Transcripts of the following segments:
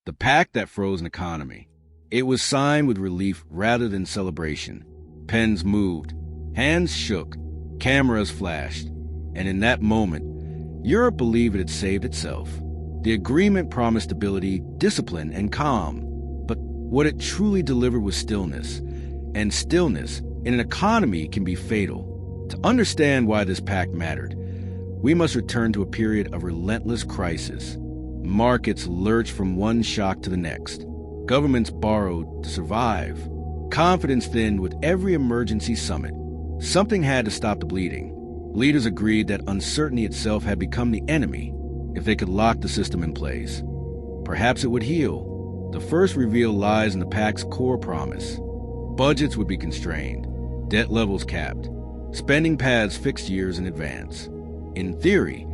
the pact that froze an economy. It was signed with relief rather than celebration. Pens moved, hands shook, cameras flashed, and in that moment, Europe believed it had saved itself. The agreement promised stability, discipline, and calm, but what it truly delivered was stillness, and stillness in an economy can be fatal. To understand why this pact mattered, we must return to a period of relentless crisis. Markets lurched from one shock to the next. Governments borrowed to survive. Confidence thinned with every emergency summit. Something had to stop the bleeding. Leaders agreed that uncertainty itself had become the enemy if they could lock the system in place. Perhaps it would heal. The first reveal lies in the Pact's core promise. Budgets would be constrained, debt levels capped, spending paths fixed years in advance. In theory,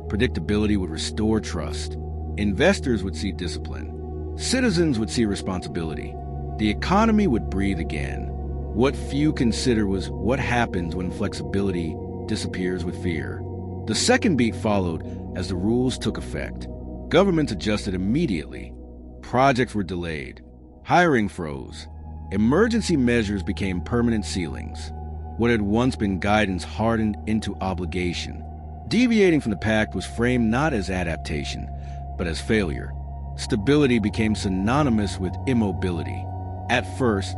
predictability would restore trust. Investors would see discipline. Citizens would see responsibility. The economy would breathe again. What few consider was what happens when flexibility disappears with fear. The second beat followed as the rules took effect. Governments adjusted immediately. Projects were delayed. Hiring froze. Emergency measures became permanent ceilings. What had once been guidance hardened into obligation. Deviating from the pact was framed not as adaptation, but as failure. Stability became synonymous with immobility. At first,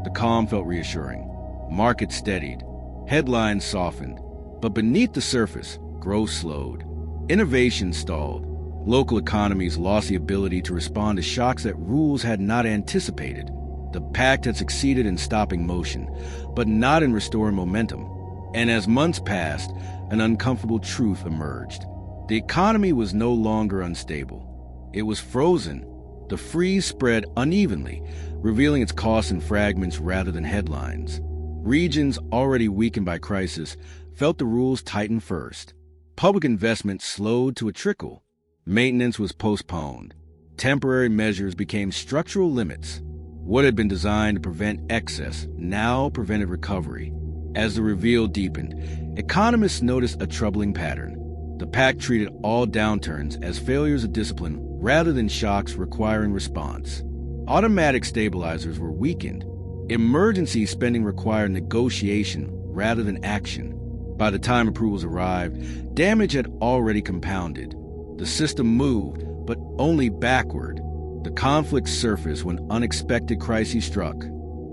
the calm felt reassuring. Markets steadied. Headlines softened. But beneath the surface, growth slowed. Innovation stalled. Local economies lost the ability to respond to shocks that rules had not anticipated. The pact had succeeded in stopping motion, but not in restoring momentum. And as months passed, an uncomfortable truth emerged. The economy was no longer unstable. It was frozen. The freeze spread unevenly, revealing its costs in fragments rather than headlines. Regions already weakened by crisis felt the rules tighten first. Public investment slowed to a trickle. Maintenance was postponed. Temporary measures became structural limits. What had been designed to prevent excess now prevented recovery. As the reveal deepened, economists noticed a troubling pattern. The pact treated all downturns as failures of discipline rather than shocks requiring response. Automatic stabilizers were weakened. Emergency spending required negotiation rather than action. By the time approvals arrived, damage had already compounded. The system moved, but only backward. The conflict surfaced when unexpected crises struck.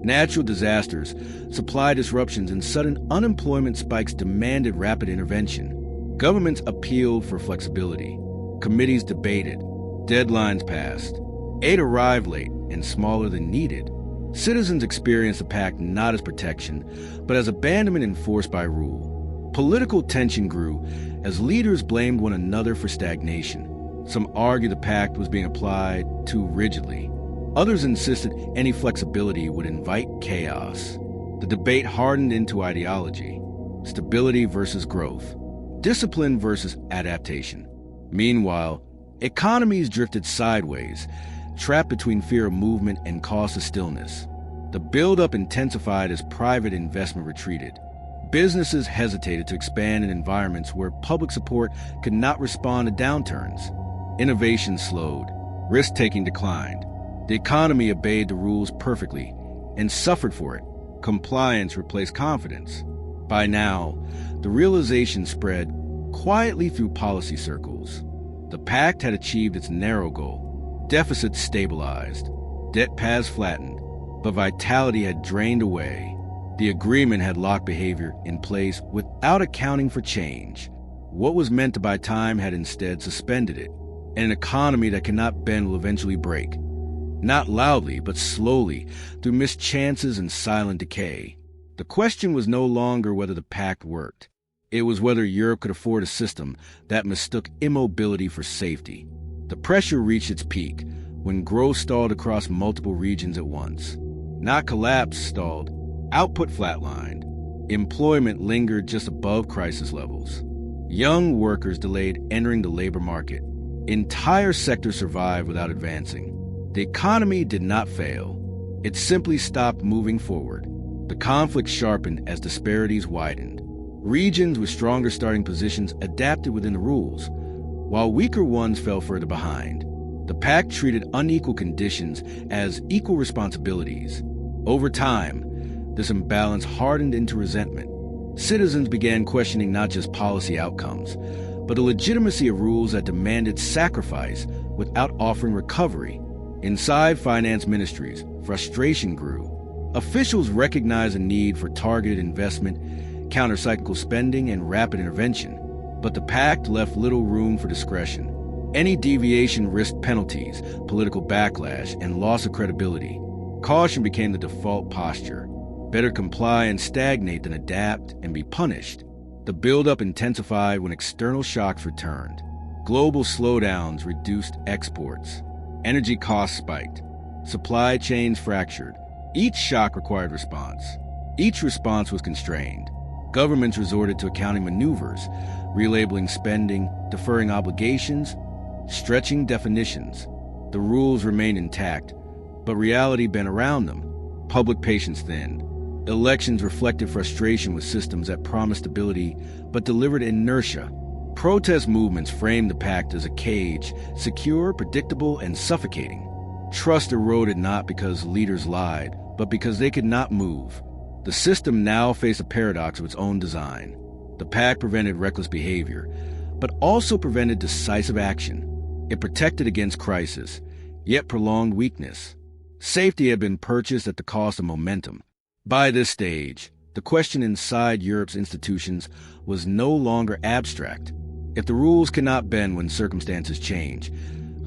Natural disasters, supply disruptions, and sudden unemployment spikes demanded rapid intervention. Governments appealed for flexibility. Committees debated. Deadlines passed. Aid arrived late and smaller than needed. Citizens experienced the pact not as protection, but as abandonment enforced by rule. Political tension grew as leaders blamed one another for stagnation. Some argued the pact was being applied too rigidly. Others insisted any flexibility would invite chaos. The debate hardened into ideology: stability versus growth, discipline versus adaptation. Meanwhile, economies drifted sideways, trapped between fear of movement and cost of stillness. The buildup intensified as private investment retreated. Businesses hesitated to expand in environments where public support could not respond to downturns. Innovation slowed. Risk-taking declined. The economy obeyed the rules perfectly and suffered for it. Compliance replaced confidence. By now, the realization spread quietly through policy circles. The pact had achieved its narrow goal. Deficits stabilized. Debt paths flattened. But vitality had drained away. The agreement had locked behavior in place without accounting for change. What was meant to buy time had instead suspended it. And an economy that cannot bend will eventually break. Not loudly, but slowly, through missed chances and silent decay. The question was no longer whether the pact worked. It was whether Europe could afford a system that mistook immobility for safety. The pressure reached its peak when growth stalled across multiple regions at once. Not collapse stalled, output flatlined. Employment lingered just above crisis levels. Young workers delayed entering the labor market. Entire sectors survived without advancing. The economy did not fail. It simply stopped moving forward. The conflict sharpened as disparities widened. Regions with stronger starting positions adapted within the rules, while weaker ones fell further behind. The The Pact treated unequal conditions as equal responsibilities. Over time, this imbalance hardened into resentment. Citizens began questioning not just policy outcomes, but the legitimacy of rules that demanded sacrifice without offering recovery. Inside finance ministries, frustration grew. Officials recognized a need for targeted investment, countercyclical spending, and rapid intervention. But the Pact left little room for discretion. Any deviation risked penalties, political backlash, and loss of credibility. Caution became the default posture. Better comply and stagnate than adapt and be punished. The buildup intensified when external shocks returned. Global slowdowns reduced exports. Energy costs spiked. Supply chains fractured. Each shock required response. Each response was constrained. Governments resorted to accounting maneuvers, relabeling spending, deferring obligations, stretching definitions. The rules remained intact, but reality bent around them. Public patience thinned. Elections reflected frustration with systems that promised stability but delivered inertia. Protest movements framed the Pact as a cage, secure, predictable, and suffocating. Trust eroded not because leaders lied, but because they could not move. The system now faced a paradox of its own design. The Pact prevented reckless behavior, but also prevented decisive action. It protected against crisis, yet prolonged weakness. Safety had been purchased at the cost of momentum. By this stage, the question inside Europe's institutions was no longer abstract. If the rules cannot bend when circumstances change,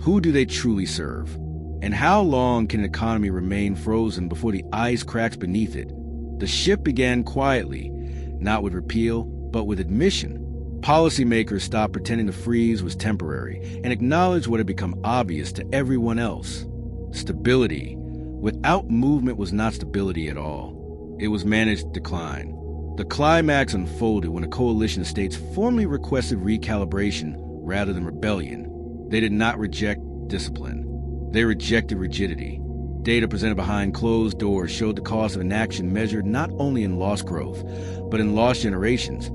who do they truly serve? And how long can an economy remain frozen before the ice cracks beneath it? The ship began quietly, not with repeal, but with admission. Policymakers stopped pretending the freeze was temporary and acknowledged what had become obvious to everyone else. Stability without movement was not stability at all. It was managed decline. The climax unfolded when a coalition of states formally requested recalibration rather than rebellion. They did not reject discipline. They rejected rigidity. Data presented behind closed doors showed the cost of inaction measured not only in lost growth, but in lost generations.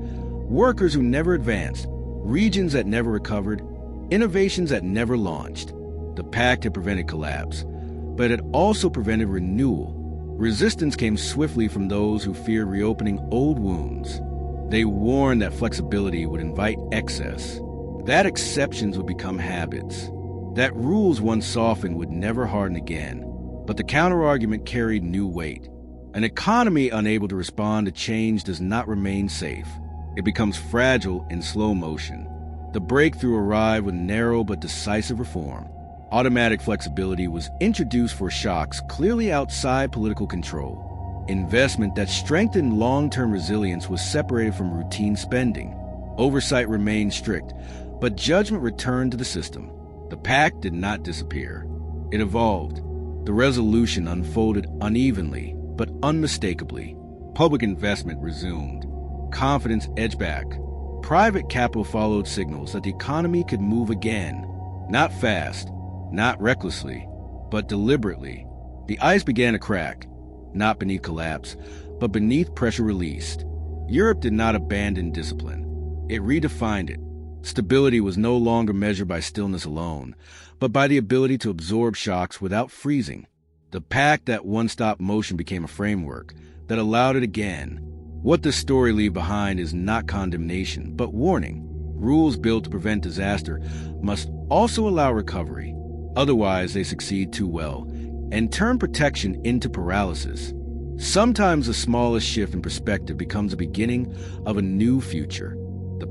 Workers who never advanced, regions that never recovered, innovations that never launched. The Pact had prevented collapse, but it had also prevented renewal. Resistance came swiftly from those who feared reopening old wounds. They warned that flexibility would invite excess, that exceptions would become habits, that rules once softened would never harden again. But the counterargument carried new weight. An economy unable to respond to change does not remain safe. It becomes fragile in slow motion. The breakthrough arrived with narrow but decisive reform. Automatic flexibility was introduced for shocks clearly outside political control. Investment that strengthened long-term resilience was separated from routine spending. Oversight remained strict, but judgment returned to the system. The Pact did not disappear. It evolved. The resolution unfolded unevenly, but unmistakably. Public investment resumed. Confidence edged back. Private capital followed signals that the economy could move again. Not fast, not recklessly, but deliberately. The ice began to crack, not beneath collapse, but beneath pressure released. Europe did not abandon discipline. It redefined it. Stability was no longer measured by stillness alone, but by the ability to absorb shocks without freezing. The Pact that once stopped motion became a framework that allowed it again. What this story leaves behind is not condemnation, but warning. Rules built to prevent disaster must also allow recovery. Otherwise, they succeed too well and turn protection into paralysis. Sometimes the smallest shift in perspective becomes the beginning of a new future. The